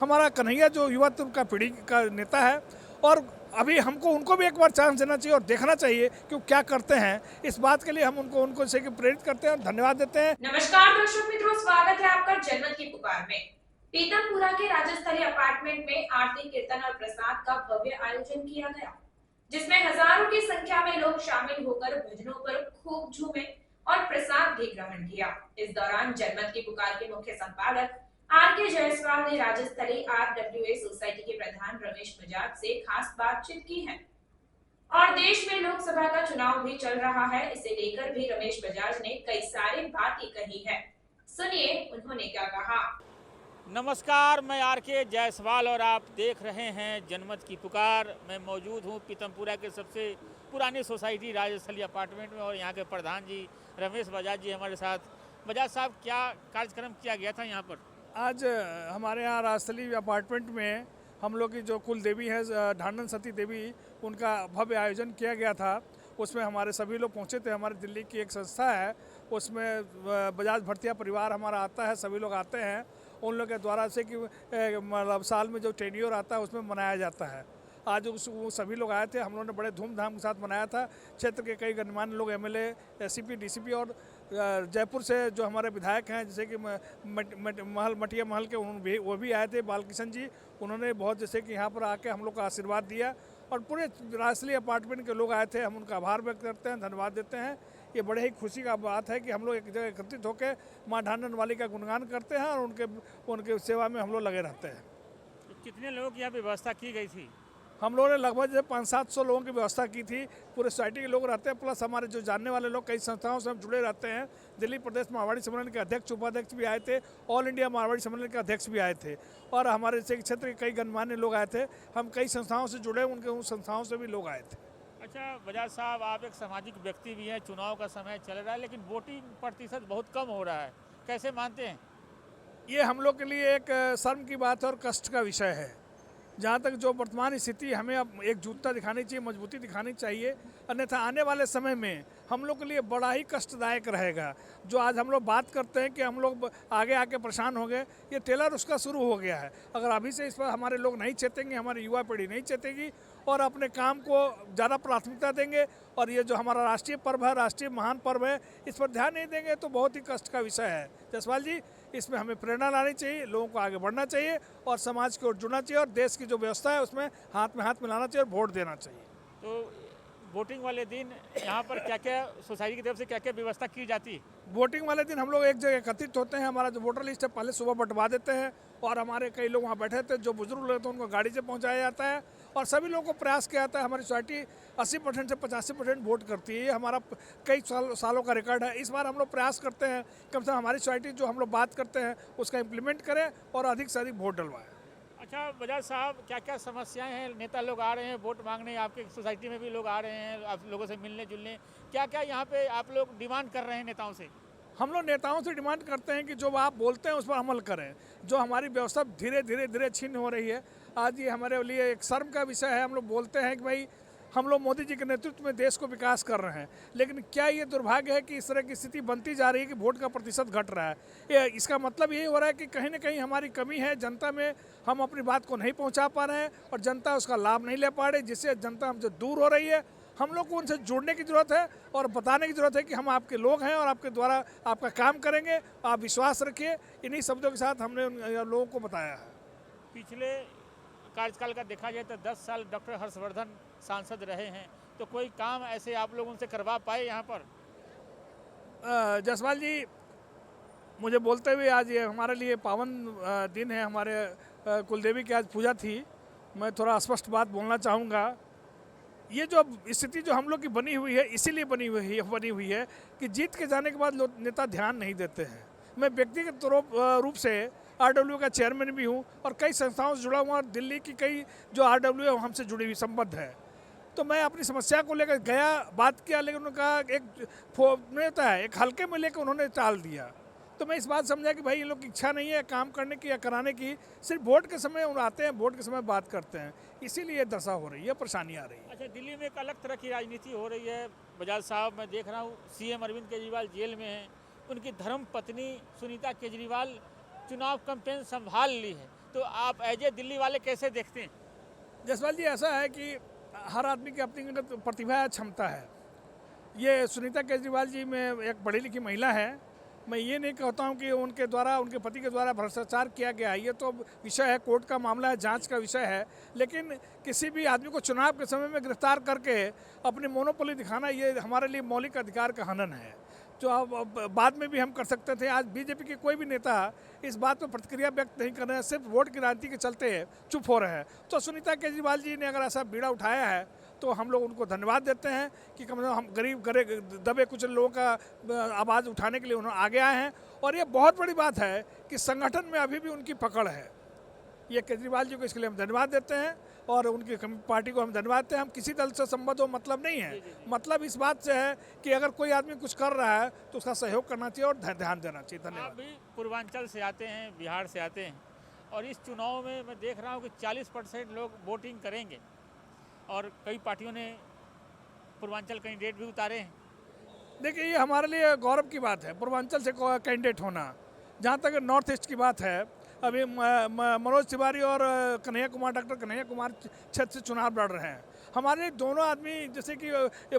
हमारा कन्हैया जो युवत्व का पीढ़ी का नेता है और अभी हमको उनको भी एक बार चांस देना चाहिए और देखना चाहिए कि वो क्या करते हैं। इस बात के लिए हम उनको उनको से प्रेरित करते हैं और धन्यवाद देते हैं। नमस्कार दर्शक मित्रों, स्वागत है आपका जनमत की पुकार में। पीतमपुरा के राज्य अपार्टमेंट में आरती कीर्तन और प्रसाद का भव्य आयोजन किया गया, जिसमें हजारों की संख्या में लोग शामिल होकर भजनों पर खूब झूमे और प्रसाद भी ग्रहण किया। इस दौरान जनमत की पुकार के मुख्य संपादक आर के जायसवाल ने राज्य स्तरीय RWA सोसाइटी के प्रधान रमेश बजाज से खास बातचीत की है। और देश में लोकसभा का चुनाव भी चल रहा है, इसे लेकर भी रमेश बजाज ने कई सारी बातें कही है। सुनिए उन्होंने क्या कहा। नमस्कार, मैं आर के जायसवाल और आप देख रहे हैं जनमत की पुकार। मैं मौजूद हूं पीतमपुरा के सबसे पुरानी सोसाइटी राज्यस्थलीय अपार्टमेंट में और यहां के प्रधान जी रमेश बजाज जी हमारे साथ। बजाज साहब, क्या कार्यक्रम किया गया था यहाँ पर? आज हमारे यहाँ राजस्थली अपार्टमेंट में हम लोग की जो कुल देवी है ढांडन सती देवी, उनका भव्य आयोजन किया गया था। उसमें हमारे सभी लोग पहुँचे थे। हमारे दिल्ली की एक संस्था है, उसमें बजाज भरतिया परिवार हमारा आता है, सभी लोग आते हैं। उन लोग के द्वारा से कि मतलब साल में जो टेन्योर आता है उसमें मनाया जाता है। आज वो सभी लोग आए थे, हम लोगों ने बड़े धूमधाम के साथ मनाया था। क्षेत्र के कई गणमान्य लोग MLA, SCP, DCP और जयपुर से जो हमारे विधायक हैं, जैसे कि मटिया महल के वो भी आए थे, बालकिशन जी। उन्होंने बहुत जैसे कि यहाँ पर आके हम लोग को आशीर्वाद दिया और पूरे राजस्थली अपार्टमेंट के लोग आए थे। हम उनका आभार व्यक्त करते हैं, धन्यवाद देते हैं। ये बड़े ही खुशी का बात है कि हम लोग एक जगह एकत्रित होकर माँ ढांडन वाली का गुणगान करते हैं और उनके सेवा में हम लोग लगे रहते हैं। कितने लोगों की यहाँ व्यवस्था की गई थी? हम लोगों ने लगभग 500-700 लोगों की व्यवस्था की थी। पूरे सोसाइटी के लोग रहते हैं, प्लस हमारे जो जानने वाले लोग, कई संस्थाओं से हम जुड़े रहते हैं। दिल्ली प्रदेश मारवाड़ी सम्मेलन के अध्यक्ष उपाध्यक्ष भी आए थे, ऑल इंडिया मारवाड़ी सम्मेलन के अध्यक्ष भी आए थे और हमारे क्षेत्र के कई गणमान्य लोग आए थे। हम कई संस्थाओं से जुड़े, उनके उन संस्थाओं से भी लोग आए थे। अच्छा बजाज साहब, आप एक सामाजिक व्यक्ति भी हैं, चुनाव का समय चल रहा है लेकिन वोटिंग प्रतिशत बहुत कम हो रहा है, कैसे मानते हैं? ये हम लोग के लिए एक शर्म की बात है और कष्ट का विषय है। जहाँ तक जो वर्तमान स्थिति, हमें अब एकजुटता दिखानी चाहिए, मजबूती दिखानी चाहिए, अन्यथा आने वाले समय में हम लोग के लिए बड़ा ही कष्टदायक रहेगा। जो आज हम लोग बात करते हैं कि हम लोग आगे आके परेशान हो गए, ये टेलर उसका शुरू हो गया है। अगर अभी से इस पर हमारे लोग नहीं चेतेंगे, हमारी युवा पीढ़ी नहीं चेतेगी और अपने काम को ज़्यादा प्राथमिकता देंगे और ये जो हमारा राष्ट्रीय पर्व है, राष्ट्रीय महान पर्व है, इस पर ध्यान नहीं देंगे तो बहुत ही कष्ट का विषय है। जायसवाल जी, इसमें हमें प्रेरणा लानी चाहिए, लोगों को आगे बढ़ना चाहिए और समाज की ओर जुड़ना चाहिए और देश की जो व्यवस्था है उसमें हाथ में हाथ मिलाना चाहिए और वोट देना चाहिए। तो वोटिंग वाले दिन यहाँ पर क्या क्या सोसाइटी की तरफ से क्या क्या व्यवस्था की जाती है? वोटिंग वाले दिन हम लोग एक जगह एकत्रित होते हैं। हमारा जो वोटर लिस्ट है पहले सुबह बंटवा देते हैं और हमारे कई लोग वहाँ बैठे थे, जो बुजुर्ग लोग थे उनको गाड़ी से पहुँचाया जाता है और सभी लोगों को प्रयास किया जाता है। हमारी सोसाइटी 80% से 85% वोट करती है। ये हमारा कई सालों का रिकॉर्ड है। इस बार हम लोग प्रयास करते हैं कम से कम हमारी सोसाइटी जो हम लोग बात करते हैं उसका इम्प्लीमेंट करें और अधिक से अधिक वोट डलवाएं। अच्छा बजाज साहब, क्या क्या समस्याएं हैं? नेता लोग आ रहे हैं वोट मांगने, आपके सोसाइटी में भी लोग आ रहे हैं आप लोगों से मिलने जुलने, क्या क्या यहाँ पे आप लोग डिमांड कर रहे हैं नेताओं से? हम लोग नेताओं से डिमांड करते हैं कि जो आप बोलते हैं उस पर अमल करें। जो हमारी व्यवस्था धीरे धीरे धीरे छीन हो रही है, आज ये हमारे लिए एक शर्म का विषय है। हम लोग बोलते हैं कि भाई हम लोग मोदी जी के नेतृत्व में देश को विकास कर रहे हैं, लेकिन क्या ये दुर्भाग्य है कि इस तरह की स्थिति बनती जा रही है कि वोट का प्रतिशत घट रहा है। इसका मतलब यही हो रहा है कि कहीं ना कहीं हमारी कमी है जनता में, हम अपनी बात को नहीं पहुंचा पा रहे हैं और जनता उसका लाभ नहीं ले पा रही, जिससे जनता हमसे दूर हो रही है। हम लोग को उनसे जुड़ने की ज़रूरत है और बताने की ज़रूरत है कि हम आपके लोग हैं और आपके द्वारा आपका काम करेंगे, आप विश्वास रखिए। इन्हीं शब्दों के साथ हमने उन लोगों को बताया है। पिछले कार्यकाल का देखा जाए तो 10 साल डॉक्टर हर्षवर्धन सांसद रहे हैं, तो कोई काम ऐसे आप लोग उनसे करवा पाए यहाँ पर? जायसवाल जी, मुझे बोलते हुए आज ये हमारे लिए पावन दिन है। हमारे कुलदेवी की आज पूजा थी। मैं थोड़ा स्पष्ट बात बोलना चाहूँगा। ये जो स्थिति जो हम लोग की बनी हुई है, इसीलिए बनी हुई है कि जीत के जाने के बाद लोग नेता ध्यान नहीं देते हैं। मैं व्यक्तिगत रूप से RWA का चेयरमैन भी हूँ और कई संस्थाओं से जुड़ा हुआ और दिल्ली की कई जो RWA हमसे जुड़ी हुई संबद्ध है। तो मैं अपनी समस्या को लेकर गया, बात किया, लेकिन उन्होंने कहा एक नेता है, एक हल्के में लेकर उन्होंने टाल दिया। तो मैं इस बात समझा कि भाई ये लोग की इच्छा नहीं है काम करने की या कराने की, सिर्फ वोट के समय आते हैं, वोट के समय बात करते हैं, इसीलिए दशा हो रही है, परेशानी आ रही है। अच्छा, दिल्ली में एक अलग तरह की राजनीति हो रही है बजाज साहब। मैं देख रहा हूँ CM अरविंद केजरीवाल जेल में हैं, उनकी धर्म पत्नी सुनीता केजरीवाल चुनाव कैंपेन संभाल ली है। तो आप एज ए दिल्ली वाले कैसे देखते हैं? जसवाल जी, ऐसा है कि हर आदमी की अपनी प्रतिभा है, क्षमता है। ये सुनीता केजरीवाल जी में एक पढ़ी लिखी महिला है। मैं ये नहीं कहता हूँ कि उनके द्वारा, उनके पति के द्वारा भ्रष्टाचार किया गया है, ये तो विषय है, कोर्ट का मामला है, जांच का विषय है। लेकिन किसी भी आदमी को चुनाव के समय में गिरफ्तार करके अपनी मोनोपोली दिखाना, ये हमारे लिए मौलिक अधिकार का हनन है, जो अब बाद में भी हम कर सकते थे। आज बीजेपी के कोई भी नेता इस बात पर प्रतिक्रिया व्यक्त नहीं कर रहे हैं, सिर्फ वोट की राजनीति के चलते चुप हो रहे हैं। तो सुनीता केजरीवाल जी ने अगर ऐसा बीड़ा उठाया है तो हम लोग उनको धन्यवाद देते हैं कि कम से कम हम गरीब दबे कुछ लोगों का आवाज़ उठाने के लिए उन्होंने आगे आए हैं। और ये बहुत बड़ी बात है कि संगठन में अभी भी उनकी पकड़ है। ये केजरीवाल जी को इसके लिए हम धन्यवाद देते हैं और उनकी पार्टी को हम धन्यवाद देते हैं। हम किसी दल से संबंध हो मतलब नहीं है, मतलब इस बात से है कि अगर कोई आदमी कुछ कर रहा है तो उसका सहयोग करना चाहिए और ध्यान देना चाहिए। आप धन्यवाद। भी पूर्वांचल से आते हैं, बिहार से आते हैं, और इस चुनाव में मैं देख रहा हूँ कि 40% लोग वोटिंग करेंगे और कई पार्टियों ने पूर्वांचल कैंडिडेट भी उतारे हैं। देखिए, ये हमारे लिए गौरव की बात है पूर्वांचल से कैंडिडेट होना। जहाँ तक नॉर्थ ईस्ट की बात है, अभी मनोज तिवारी और कन्हैया कुमार, डॉक्टर कन्हैया कुमार क्षेत्र से चुनाव लड़ रहे हैं। हमारे दोनों आदमी जैसे कि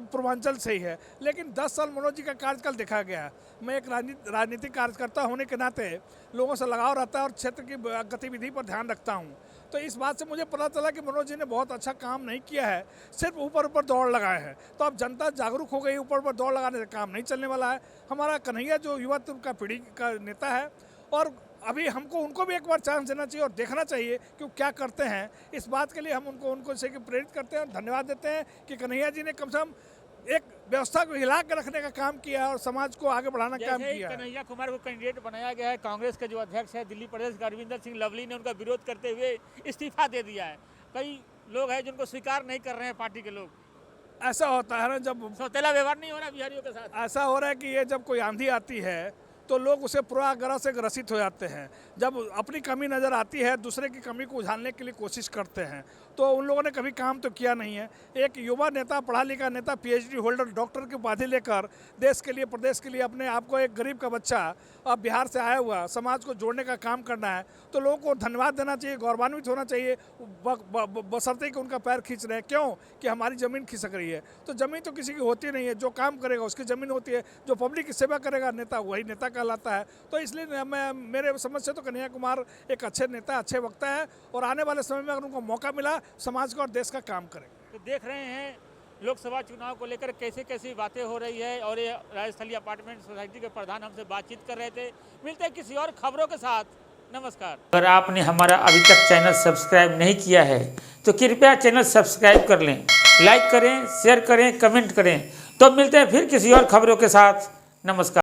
पूर्वांचल से ही है, लेकिन 10 साल मनोज जी का कार्यकाल देखा गया है। मैं एक राजनीतिक कार्यकर्ता होने के नाते लोगों से लगाव रहता है और क्षेत्र की गतिविधि पर ध्यान रखता हूँ। तो इस बात से मुझे पता चला कि मनोज जी ने बहुत अच्छा काम नहीं किया है, सिर्फ ऊपर ऊपर दौड़ लगाए हैं। तो अब जनता जागरूक हो गई, ऊपर ऊपर दौड़ लगाने से काम नहीं चलने वाला है। हमारा कन्हैया जो युवा का पीढ़ी का नेता है, और अभी हमको उनको भी एक बार चांस देना चाहिए और देखना चाहिए कि वो क्या करते हैं। इस बात के लिए हम उनको से प्रेरित करते हैं और धन्यवाद देते हैं कि कन्हैया जी ने कम से कम एक व्यवस्था को हिला के रखने का काम किया और समाज को आगे बढ़ाने का काम किया। कन्हैया कुमार को कैंडिडेट बनाया गया है, कांग्रेस के जो अध्यक्ष है दिल्ली प्रदेश के अरविंदर सिंह लवली ने उनका विरोध करते हुए इस्तीफा दे दिया है। कई लोग हैं जिनको स्वीकार नहीं कर रहे हैं पार्टी के लोग। ऐसा होता है ना, जब सौतेला व्यवहार नहीं हो रहा बिहारियों के साथ। ऐसा हो रहा है कि ये जब कोई आंधी आती है तो लोग उसे पूर्वाग्रह से ग्रसित हो जाते हैं। जब अपनी कमी नज़र आती है, दूसरे की कमी को उझालने के लिए कोशिश करते हैं। तो उन लोगों ने कभी काम तो किया नहीं है। एक युवा नेता, पढ़ा लिखा नेता, PhD होल्डर, डॉक्टर की उपाधि लेकर देश के लिए, प्रदेश के लिए, अपने आप को एक गरीब का बच्चा अब बिहार से आया हुआ समाज को जोड़ने का काम करना है, तो लोगों को धन्यवाद देना चाहिए, गौरवान्वित होना चाहिए, बशर्ते कि उनका पैर खींच रहे हैं। क्यों? कि हमारी ज़मीन खिसक रही है। तो ज़मीन तो किसी की होती नहीं है, जो काम करेगा उसकी ज़मीन होती है, जो पब्लिक की सेवा करेगा नेता, वही नेता कहलाता है। तो इसलिए मैं, मेरे समझ से तो कन्हैया कुमार एक अच्छे नेता, अच्छे वक्ता है और आने वाले समय में अगर उनको मौका मिला, समाज का और देश का काम करेंगे। तो देख रहे हैं लोकसभा चुनाव को लेकर कैसे कैसी बातें हो रही है, और ये राजस्थली अपार्टमेंट सोसाइटी के प्रधान हमसे बातचीत कर रहे थे। मिलते हैं किसी और खबरों के साथ। नमस्कार। अगर आपने हमारा अभी तक चैनल सब्सक्राइब नहीं किया है तो कृपया चैनल सब्सक्राइब कर लें, लाइक करें, शेयर करें, कमेंट करें। तो मिलते हैं फिर किसी और खबरों के साथ। नमस्कार।